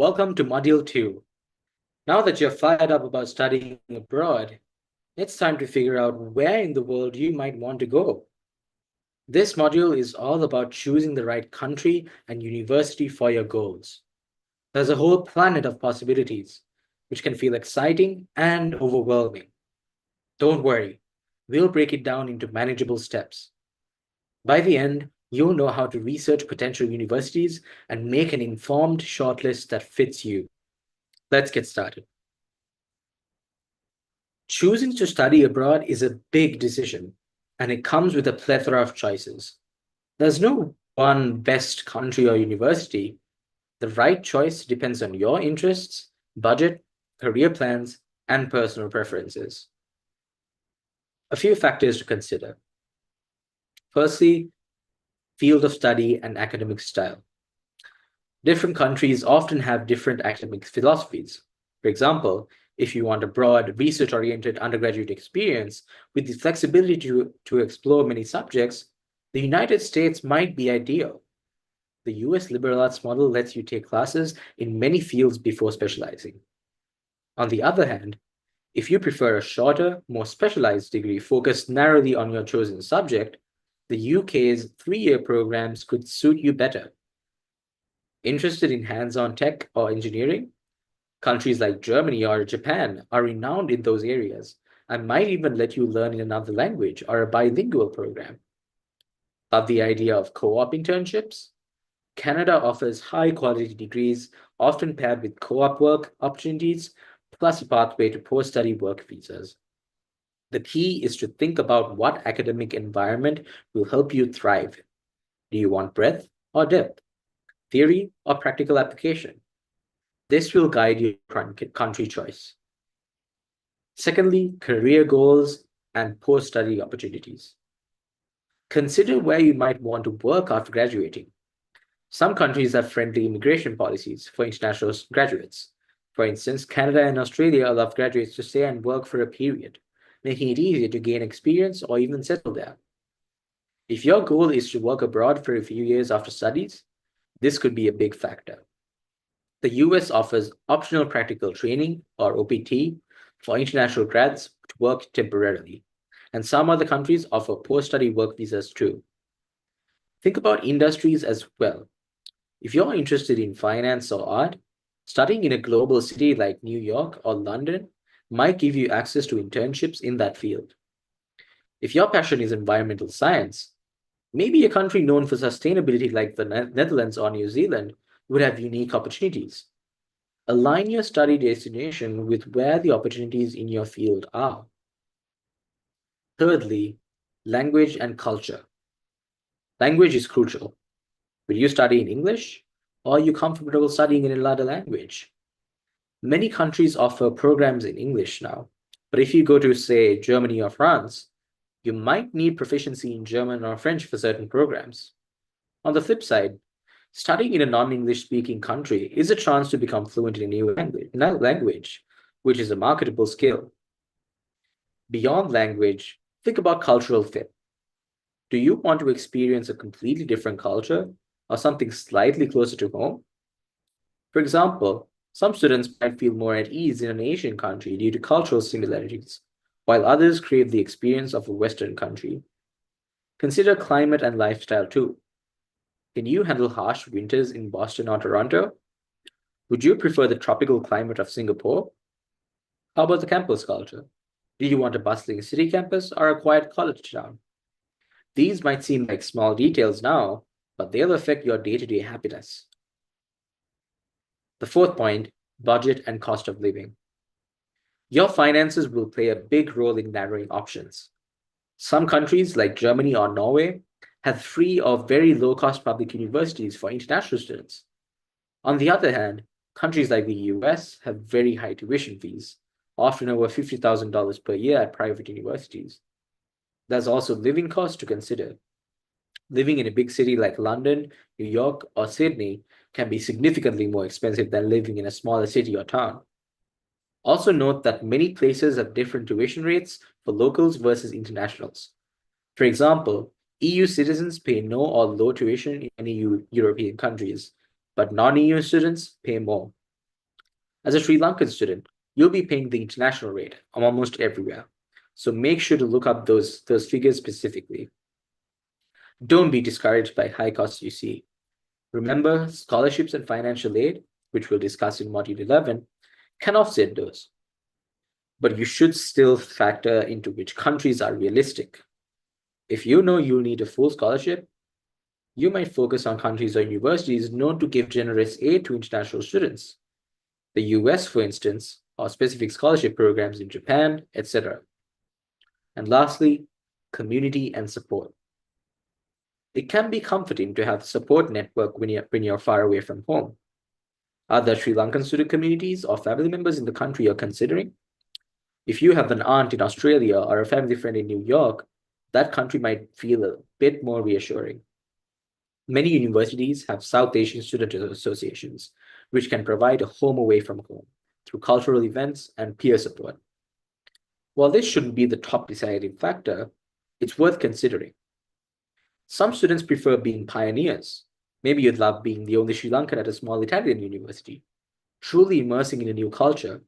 Welcome to Module 2. Now that you're fired up about studying abroad, it's time to figure out where in the world you might want to go. This module is all about choosing the right country and university for your goals. There's a whole planet of possibilities, which can feel exciting and overwhelming. Don't worry, we'll break it down into manageable steps. By the end, you'll know how to research potential universities and make an informed shortlist that fits you. Let's get started. Choosing to study abroad is a big decision, and it comes with a plethora of choices. There's no one best country or university. The right choice depends on your interests, budget, career plans, and personal preferences. A few factors to consider. Firstly, field of study and academic style. Different countries often have different academic philosophies. For example, if you want a broad, research-oriented undergraduate experience with the flexibility to explore many subjects, the United States might be ideal. The US liberal arts model lets you take classes in many fields before specializing. On the other hand, if you prefer a shorter, more specialized degree focused narrowly on your chosen subject, the UK's 3-year programs could suit you better. Interested in hands-on tech or engineering? Countries like Germany or Japan are renowned in those areas and might even let you learn in another language or a bilingual program. Love the idea of co-op internships? Canada offers high-quality degrees, often paired with co-op work opportunities, plus a pathway to post-study work visas. The key is to think about what academic environment will help you thrive. Do you want breadth or depth? Theory or practical application? This will guide your country choice. Secondly, career goals and post-study opportunities. Consider where you might want to work after graduating. Some countries have friendly immigration policies for international graduates. For instance, Canada and Australia allow graduates to stay and work for a period, making it easier to gain experience or even settle there. If your goal is to work abroad for a few years after studies, this could be a big factor. The US offers optional practical training, or OPT, for international grads to work temporarily, and some other countries offer post-study work visas too. Think about industries as well. If you're interested in finance or art, studying in a global city like New York or London might give you access to internships in that field. If your passion is environmental science, maybe a country known for sustainability like the Netherlands or New Zealand would have unique opportunities. Align your study destination with where the opportunities in your field are. Thirdly, language and culture. Language is crucial. Will you study in English, or are you comfortable studying in another language? Many countries offer programs in English now, but if you go to, say, Germany or France, you might need proficiency in German or French for certain programs. On the flip side, studying in a non-English speaking country is a chance to become fluent in a new language, which is a marketable skill. Beyond language, think about cultural fit. Do you want to experience a completely different culture or something slightly closer to home? For example, some students might feel more at ease in an Asian country due to cultural similarities, while others crave the experience of a Western country. Consider climate and lifestyle too. Can you handle harsh winters in Boston or Toronto? Would you prefer the tropical climate of Singapore? How about the campus culture? Do you want a bustling city campus or a quiet college town? These might seem like small details now, but they'll affect your day-to-day happiness. The fourth point, budget and cost of living. Your finances will play a big role in narrowing options. Some countries, like Germany or Norway, have free or very low-cost public universities for international students. On the other hand, countries like the US have very high tuition fees, often over $50,000 per year at private universities. There's also living costs to consider. Living in a big city like London, New York, or Sydney can be significantly more expensive than living in a smaller city or town. Also note that many places have different tuition rates for locals versus internationals. For example, EU citizens pay no or low tuition in many European countries, but non-EU students pay more. As a Sri Lankan student, you'll be paying the international rate almost everywhere. So make sure to look up those figures specifically. Don't be discouraged by high costs you see. Remember, scholarships and financial aid, which we'll discuss in Module 11, can offset those. But you should still factor into which countries are realistic. If you know you'll need a full scholarship, you might focus on countries or universities known to give generous aid to international students. The US, for instance, or specific scholarship programs in Japan, etc. And lastly, community and support. It can be comforting to have a support network when you're far away from home. Are there Sri Lankan student communities or family members in the country you're considering? If you have an aunt in Australia or a family friend in New York, that country might feel a bit more reassuring. Many universities have South Asian student associations, which can provide a home away from home through cultural events and peer support. While this shouldn't be the top deciding factor, it's worth considering. Some students prefer being pioneers. Maybe you'd love being the only Sri Lankan at a small Italian university, truly immersing in a new culture,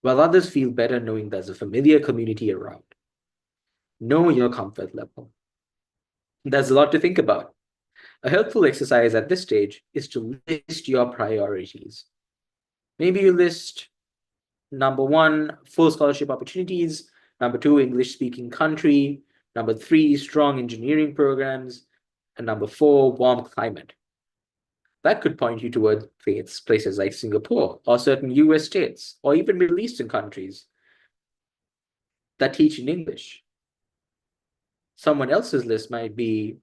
while others feel better knowing there's a familiar community around. Know your comfort level. There's a lot to think about. A helpful exercise at this stage is to list your priorities. Maybe you list number 1, full scholarship opportunities, number 2, English-speaking country, number 3, strong engineering programs, and number 4, warm climate. That could point you toward places like Singapore or certain US states or even Middle Eastern countries that teach in English. Someone else's list might be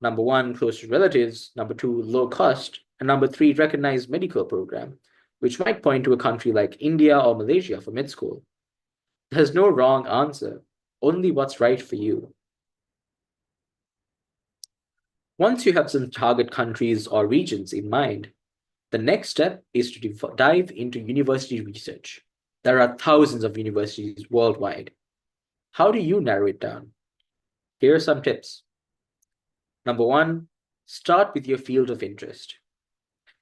number 1, close to relatives, number 2, low cost, and number 3, recognized medical program, which might point to a country like India or Malaysia for mid school. There's no wrong answer, only what's right for you. Once you have some target countries or regions in mind, the next step is to dive into university research. There are thousands of universities worldwide. How do you narrow it down? Here are some tips. Number 1, start with your field of interest.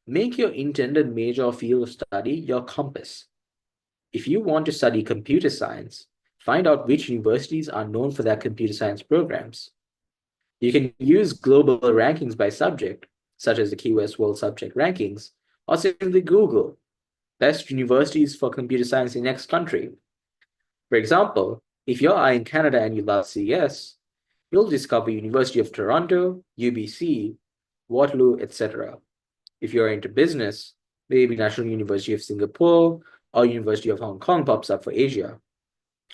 Make your intended major or field of study your compass. If you want to study computer science, find out which universities are known for their computer science programs. You can use global rankings by subject, such as the QS World Subject Rankings, or simply Google best universities for computer science in X country. For example, if you're in Canada and you love CS, you'll discover University of Toronto, UBC, Waterloo, etc. If you're into business, maybe National University of Singapore or University of Hong Kong pops up for Asia.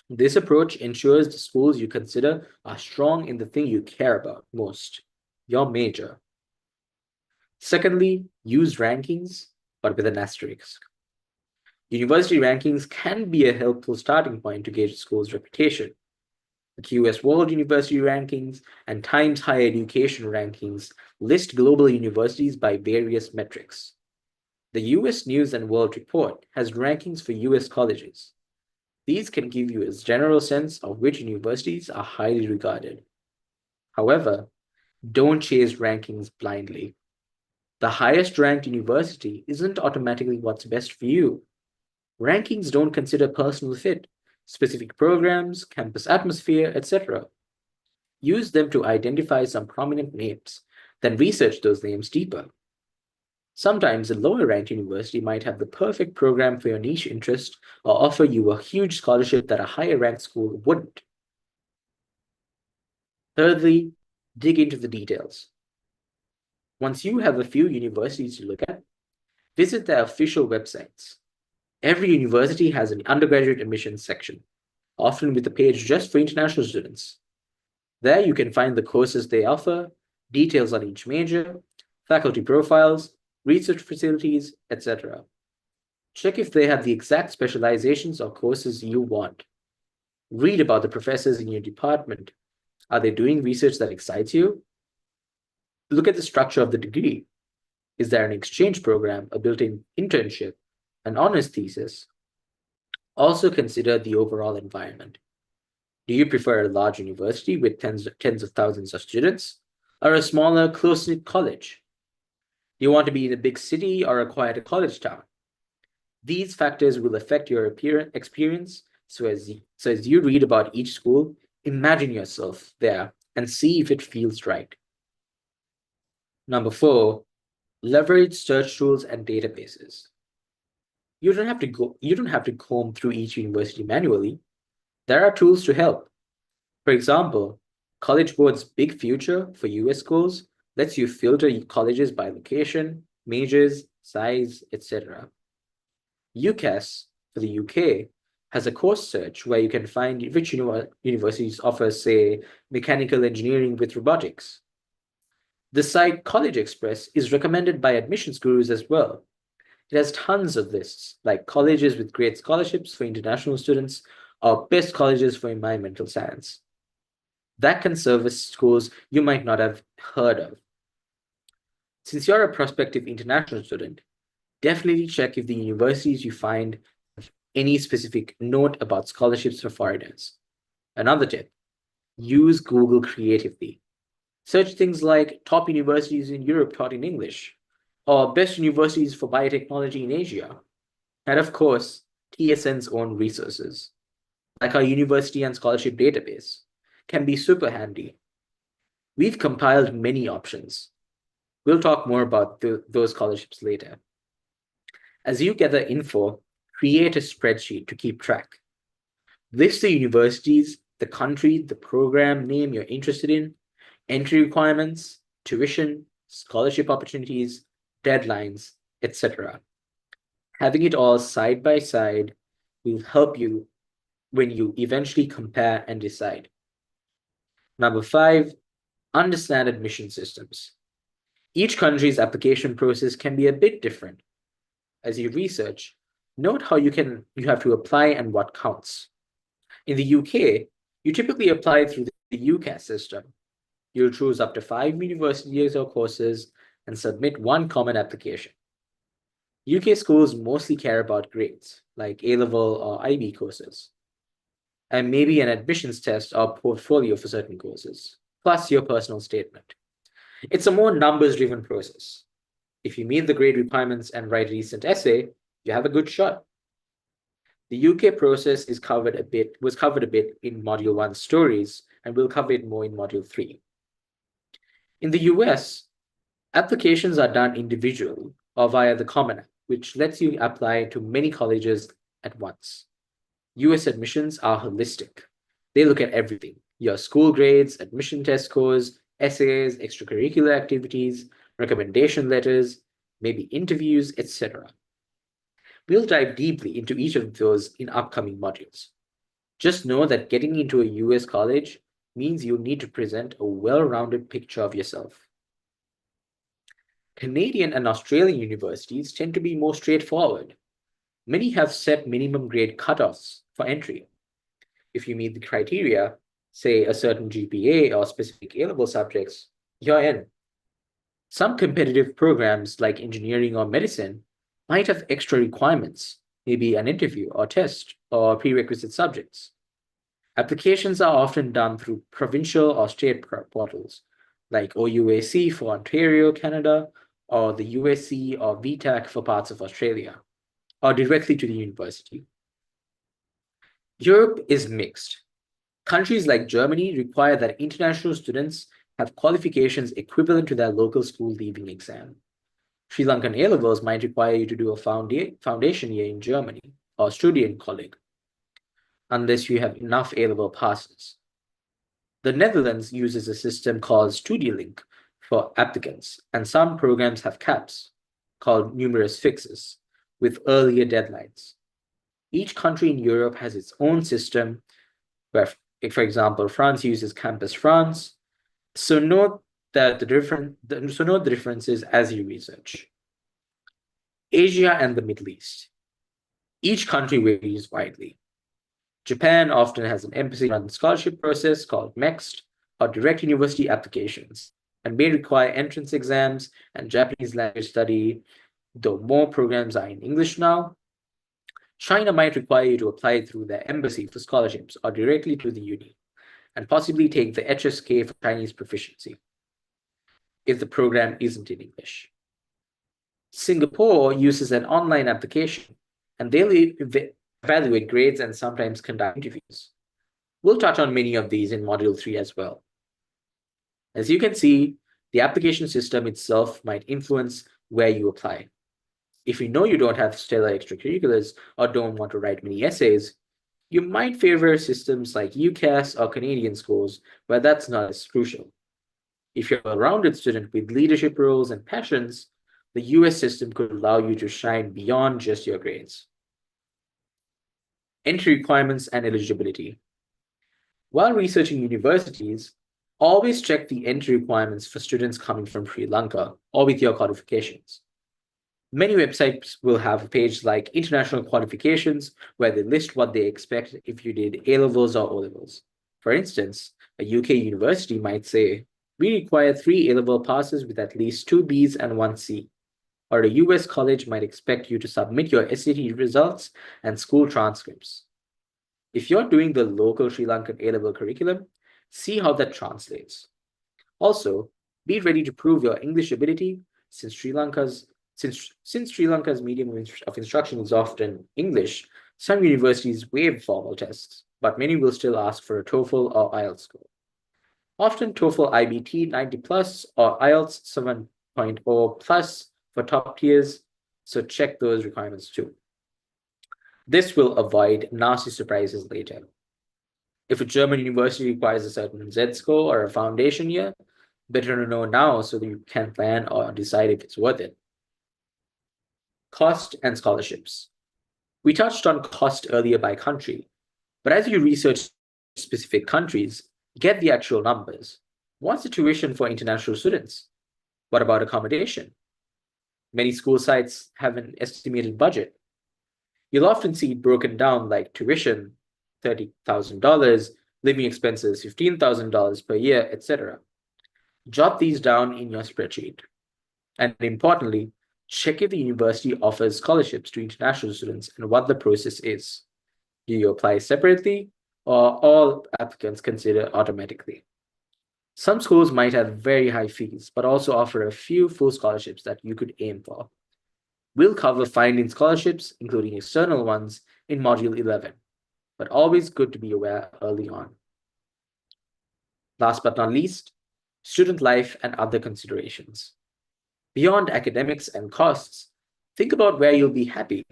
This approach ensures the schools you consider are strong in the thing you care about most, your major. Secondly, use rankings, but with an asterisk. University rankings can be a helpful starting point to gauge a school's reputation. The QS World University Rankings and Times Higher Education Rankings list global universities by various metrics. The US News and World Report has rankings for US colleges. These can give you a general sense of which universities are highly regarded. However, don't chase rankings blindly. The highest ranked university isn't automatically what's best for you. Rankings don't consider personal fit, specific programs, campus atmosphere, etc. Use them to identify some prominent names, then research those names deeper. Sometimes a lower ranked university might have the perfect program for your niche interest or offer you a huge scholarship that a higher ranked school wouldn't. Thirdly, dig into the details. Once you have a few universities to look at, visit their official websites. Every university has an undergraduate admissions section, often with a page just for international students. There you can find the courses they offer, details on each major, faculty profiles, research facilities, etc. Check if they have the exact specializations or courses you want. Read about the professors in your department. Are they doing research that excites you? Look at the structure of the degree. Is there an exchange program, a built-in internship, an honors thesis? Also consider the overall environment. Do you prefer a large university with tens of thousands of students, or a smaller, close-knit college? Do you want to be in a big city or a quiet college town? These factors will affect your experience. So as you read about each school, imagine yourself there and see if it feels right. Number 4, leverage search tools and databases. You don't have to comb through each university manually. There are tools to help. For example, College Board's Big Future for US schools lets you filter colleges by location, majors, size, etc. UCAS for the UK has a course search where you can find which universities offer, say, mechanical engineering with robotics. The site College Express is recommended by admissions gurus as well. It has tons of lists, like colleges with great scholarships for international students or best colleges for environmental science. That can service schools you might not have heard of. Since you're a prospective international student, definitely check if the universities you find have any specific note about scholarships for foreigners. Another tip, use Google creatively. Search things like top universities in Europe taught in English, or best universities for biotechnology in Asia. And of course, TSN's own resources, like our university and scholarship database, can be super handy. We've compiled many options. We'll talk more about those scholarships later. As you gather info, create a spreadsheet to keep track. List the universities, the country, the program name you're interested in, entry requirements, tuition, scholarship opportunities, deadlines, etc. Having it all side by side will help you when you eventually compare and decide. Number 5, understand admission systems. Each country's application process can be a bit different. As you research, note how you have to apply and what counts. In the UK, you typically apply through the UCAS system. You'll choose up to 5 universities or courses and submit one common application. UK schools mostly care about grades, like A-level or IB courses, and maybe an admissions test or portfolio for certain courses, plus your personal statement. It's a more numbers-driven process. If you meet the grade requirements and write a decent essay, you have a good shot. The UK process was covered a bit in Module 1 stories, and we'll cover it more in Module 3. In the US, applications are done individually or via the Common App, which lets you apply to many colleges at once. US admissions are holistic. They look at everything: your school grades, admission test scores, essays, extracurricular activities, recommendation letters, maybe interviews, etc. We'll dive deeply into each of those in upcoming modules. Just know that getting into a US college means you need to present a well-rounded picture of yourself. Canadian and Australian universities tend to be more straightforward. Many have set minimum grade cutoffs for entry. If you meet the criteria, say a certain GPA or specific A-level subjects, you're in. Some competitive programs like engineering or medicine might have extra requirements, maybe an interview or test or prerequisite subjects. Applications are often done through provincial or state portals, like OUAC for Ontario, Canada, or the USC or VTAC for parts of Australia, or directly to the university. Europe is mixed. Countries like Germany require that international students have qualifications equivalent to their local school leaving exam. Sri Lankan A-levels might require you to do a foundation year in Germany or Studienkolleg, unless you have enough A-level passes. The Netherlands uses a system called StudielInk for applicants, and some programs have caps, called numerous fixes, with earlier deadlines. Each country in Europe has its own system, where, for example, France uses Campus France. So note the differences as you research. Asia and the Middle East. Each country varies widely. Japan often has an embassy-run scholarship process called MEXT, or direct university applications, and may require entrance exams and Japanese language study, though more programs are in English now. China might require you to apply through their embassy for scholarships or directly to the uni, and possibly take the HSK for Chinese proficiency, if the program isn't in English. Singapore uses an online application, and they'll evaluate grades and sometimes conduct interviews. We'll touch on many of these in Module 3 as well. As you can see, the application system itself might influence where you apply. If you know you don't have stellar extracurriculars or don't want to write many essays, you might favor systems like UCAS or Canadian schools where that's not as crucial. If you're a rounded student with leadership roles and passions, the US system could allow you to shine beyond just your grades. Entry requirements and eligibility. While researching universities, always check the entry requirements for students coming from Sri Lanka or with your qualifications. Many websites will have a page like International Qualifications where they list what they expect if you did A-levels or O-levels. For instance, a UK university might say, we require 3 A-level passes with at least 2 Bs and 1 C. Or a US college might expect you to submit your SAT results and school transcripts. If you're doing the local Sri Lankan A-level curriculum, see how that translates. Also, be ready to prove your English ability since Sri Lanka's medium of instruction is often English. Some universities waive formal tests, but many will still ask for a TOEFL or IELTS score. Often TOEFL IBT 90 plus or IELTS 7.0 plus for top tiers, so check those requirements too. This will avoid nasty surprises later. If a German university requires a certain Z score or a foundation year, better to know now so that you can plan or decide if it's worth it. Cost and scholarships. We touched on cost earlier by country, but as you research specific countries, get the actual numbers. What's the tuition for international students? What about accommodation? Many school sites have an estimated budget. You'll often see it broken down like tuition, $30,000, living expenses, $15,000 per year, etc. Jot these down in your spreadsheet. And importantly, check if the university offers scholarships to international students and what the process is. Do you apply separately or all applicants considered automatically? Some schools might have very high fees, but also offer a few full scholarships that you could aim for. We'll cover finding scholarships, including external ones, in Module 11, but always good to be aware early on. Last but not least, student life and other considerations. Beyond academics and costs, think about where you'll be happy.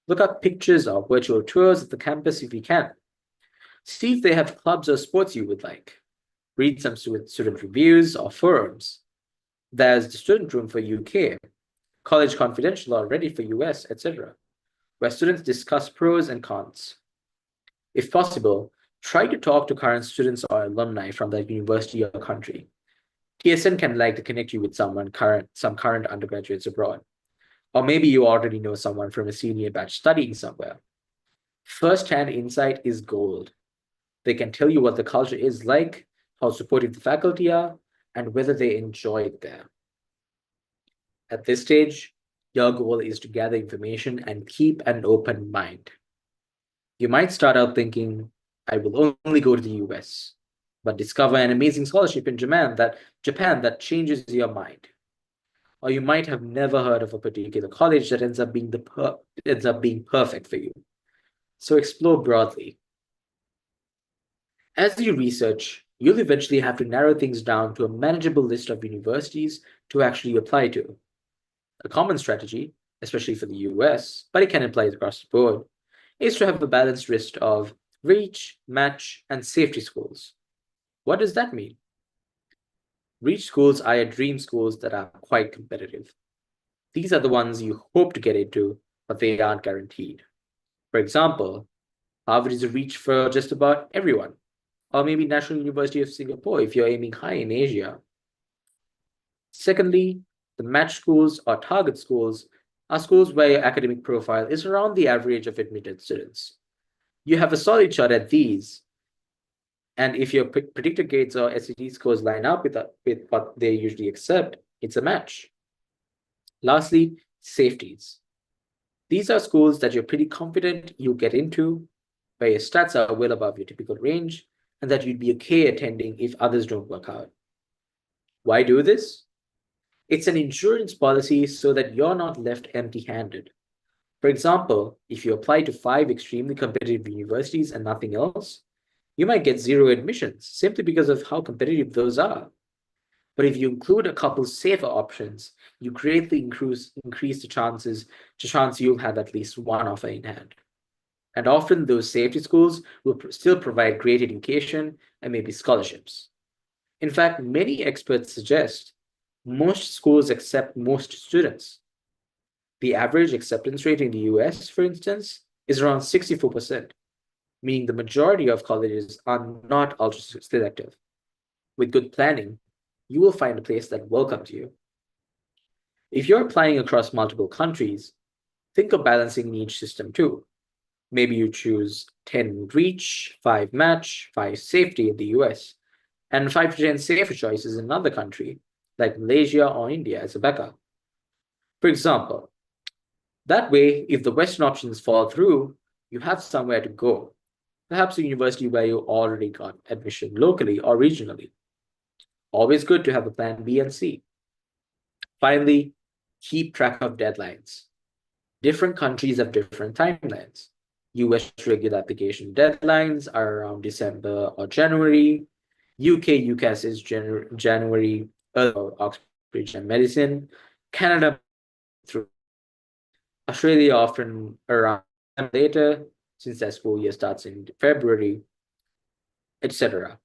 Look up pictures or virtual tours of the campus if you can. See if they have clubs or sports you would like. Read some student reviews or forums. There's the student room for UK, College Confidential or Ready for US, etc., where students discuss pros and cons. If possible, try to talk to current students or alumni from that university or country. TSN can like to connect you with some current undergraduates abroad. Or maybe you already know someone from a senior batch studying somewhere. First-hand insight is gold. They can tell you what the culture is like, how supportive the faculty are, and whether they enjoy it there. At this stage, your goal is to gather information and keep an open mind. You might start out thinking, I will only go to the US, but discover an amazing scholarship in Japan that changes your mind. Or you might have never heard of a particular college that ends up being perfect for you. So explore broadly. As you research, you'll eventually have to narrow things down to a manageable list of universities to actually apply to. A common strategy, especially for the US, but it can apply across the board, is to have a balanced list of reach, match, and safety schools. What does that mean? Reach schools are your dream schools that are quite competitive. These are the ones you hope to get into, but they aren't guaranteed. For example, Harvard is a reach for just about everyone, or maybe National University of Singapore if you're aiming high in Asia. Secondly, the match schools or target schools are schools where your academic profile is around the average of admitted students. You have a solid shot at these, and if your predicted grades or SAT scores line up with what they usually accept, it's a match. Lastly, safeties. These are schools that you're pretty confident you'll get into, where your stats are well above your typical range, and that you'd be okay attending if others don't work out. Why do this? It's an insurance policy so that you're not left empty-handed. For example, if you apply to 5 extremely competitive universities and nothing else, you might get 0 admissions simply because of how competitive those are. But if you include a couple safer options, you greatly increase the chance you'll have at least one offer in hand. And often those safety schools will still provide great education and maybe scholarships. In fact, many experts suggest most schools accept most students. The average acceptance rate in the US, for instance, is around 64%, meaning the majority of colleges are not ultra selective. With good planning, you will find a place that welcomes you. If you're applying across multiple countries, think of balancing each system too. Maybe you choose 10 reach, 5 match, 5 safety in the US, and 5 to 10 safer choices in another country, like Malaysia or India as a backup. For example, that way, if the Western options fall through, you have somewhere to go, perhaps a university where you already got admission locally or regionally. Always good to have a plan B and C. Finally, keep track of deadlines. Different countries have different timelines. US regular application deadlines are around December or January. UK UCAS is January, Oxbridge and Medicine. Canada through Australia often around later, since their school year starts in February, etc.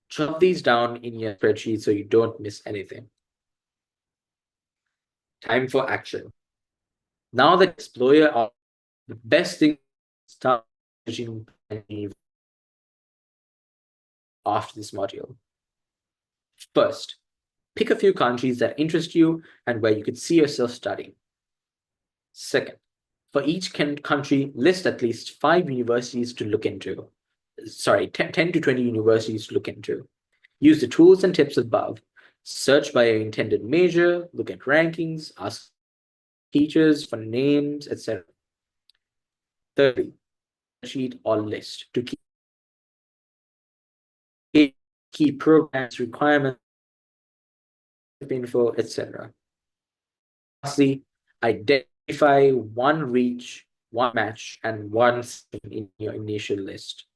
Jot these down in your spreadsheet so you don't miss anything. Time for action. Now that Explorer are the best thing to start after this module. First, pick a few countries that interest you and where you could see yourself studying. Second, for each country, list at least 5 universities to look into. Sorry, 10 to 20 universities to look into. Use the tools and tips above. Search by your intended major, look at rankings, ask teachers for names, etc. Thirdly, sheet or list to keep programs, requirements, info, etc. Lastly, identify one reach, one match, and one in your initial list.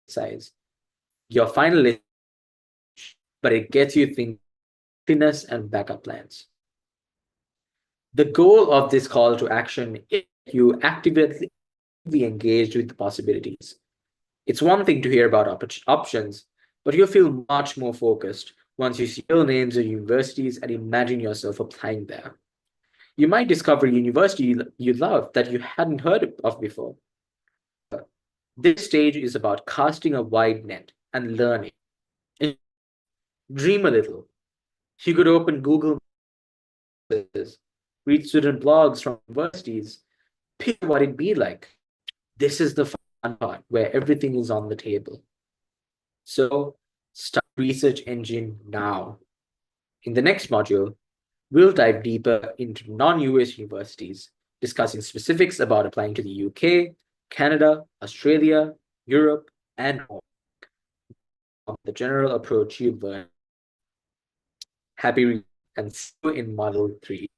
Size. Your final list, but it gets you thinking and backup plans. The goal of this call to action is you actively engaged with the possibilities. It's one thing to hear about options, but you'll feel much more focused once you see real names of universities and imagine yourself applying there. You might discover a university you love that you hadn't heard of before. This stage is about casting a wide net and learning. Dream a little. You could open Google, read student blogs from universities, pick what it'd be like. This is the fun part where everything is on the table. So start research engine now. In the next module, we'll dive deeper into non-US universities, discussing specifics about applying to the UK, Canada, Australia, Europe, and more. The general approach you've learned. Happy reading and see you in Model 3.